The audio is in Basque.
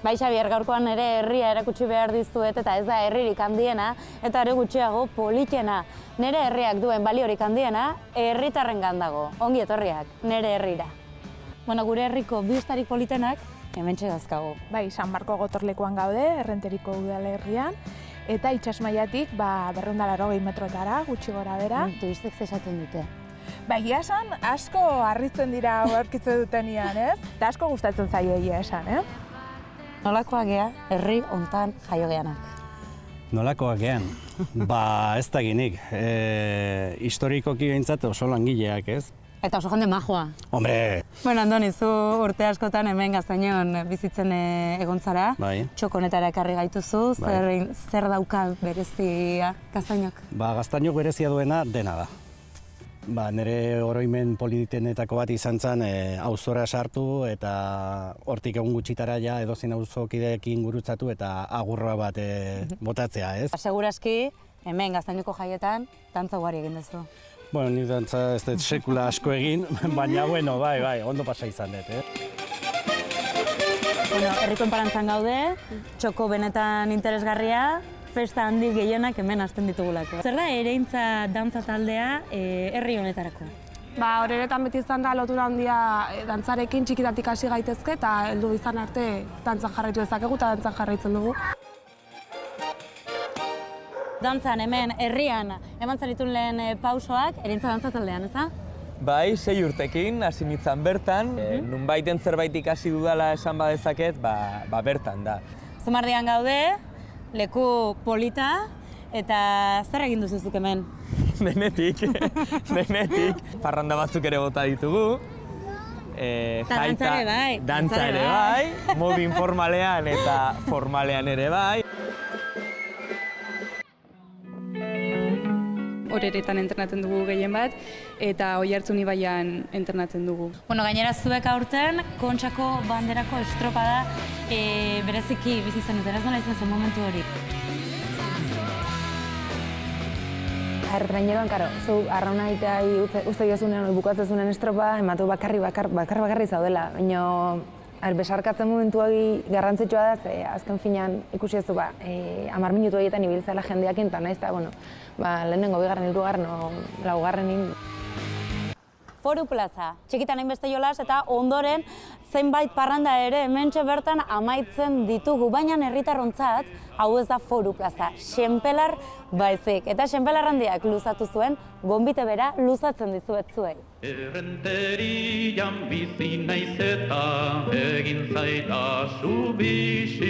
Bai, Xabier, gaurkoan ere herria erakutsi behar dizuet eta ez da herririk handiena eta are gutxiago politena. Nere herriak duen baliorik handiena herritarrengan dago. Ongi etorriak, nere herrira. Bueno, gure herriko bistarik politenak hementxe dazkagu. Bai, San Marko gotorlekuan gaude, Errenteriko udalerrian, eta itsasmailatik 280 metrotara, gutxi gora bera. Turistek esaten dute. Bai, egia esan, asko harritzen dira aurkitze dutenian, ez? Eta asko gustatzen zaie egia esan, Nolakoak gea, herri hontan jaio geanak? Nolakoak gean? Ez da ginik. Historikoki behintzat oso langileak, ez? Eta oso jende majoa. Hombre! Bueno, Andoni, zu urte askotan hemen Gaztainon bizitzen egon zara. Bai. Txokonetara ekarri gaituzu, Bai. zer dauka berezia Gaztainok? Gaztainok berezia duena dena da. Nire oroimen politenetako bat izan zen auzora sartu eta hortik egun gutxitara ja edozein auzokideekin gurutzatu eta agurra bat botatzea, ez? Seguraski, hemen Gaztainoko jaietan, dantza ugari egin duzu. Bueno, ni dantza ez dut sekula asko egin, baina bueno, bai, ondo pasa izan dut, Bueno, herriko enparantzan gaude, txoko benetan interesgarria, festa handi gehienak hemen hasten ditugulako. Zer da ereintza dantza taldea herri honetarako? Horeretan beti izan da lotura handia dantzarekin txikitatik hasi gaitezke eta heldu izan arte dantzan jarraitu dezakegu eta dantzan jarraitzen dugu. Dantzan hemen herrian eman zenitun lehen pausoak ereintza dantza taldean, ez da? Bai, 6 urtekin hasi nintzen bertan, nunbaiten zerbait ikasi dudala esan badezaket, bertan da. Zumardian gaude, leku polita, eta zer egin duzuzuk hemen? Denetik. Parranda batzuk ere bota ditugu. Dantza ere bai. Dantza ere bai, modu informalean eta formalean ere bai. Horeretan entrenatzen dugu gehien bat, eta Oiartzun ibaian entrenatzen dugu. Bueno, gainera zuek aurten, Kontxako banderako estropada bereziki bizi zenuten, ez nola izan zen momentu hori? Traineroan, karo, zu arrauna egitea uste diozunean, bukatzezunen estropa, ematu bakarri zaudela. Baina, besarkatzen momentuagi garrantzitsua da, azken finean ikusi ez du, 10 minutu egiten ibiltzela jendeakin, eta nahiz, lehenengo, bigarren, hirugarren, laugarrenin. Foru plaza, txikitan hainbeste jolas eta ondoren zenbait parranda ere hementxe bertan amaitzen ditugu, baina herritarrontzat hau ez da Foru plaza, Xenpelar baizik. Eta Xenpelar handiak luzatu zuen, gonbite bera luzatzen dizuet zuei. Errenterian bizi naiz eta egin zaitazu bixi.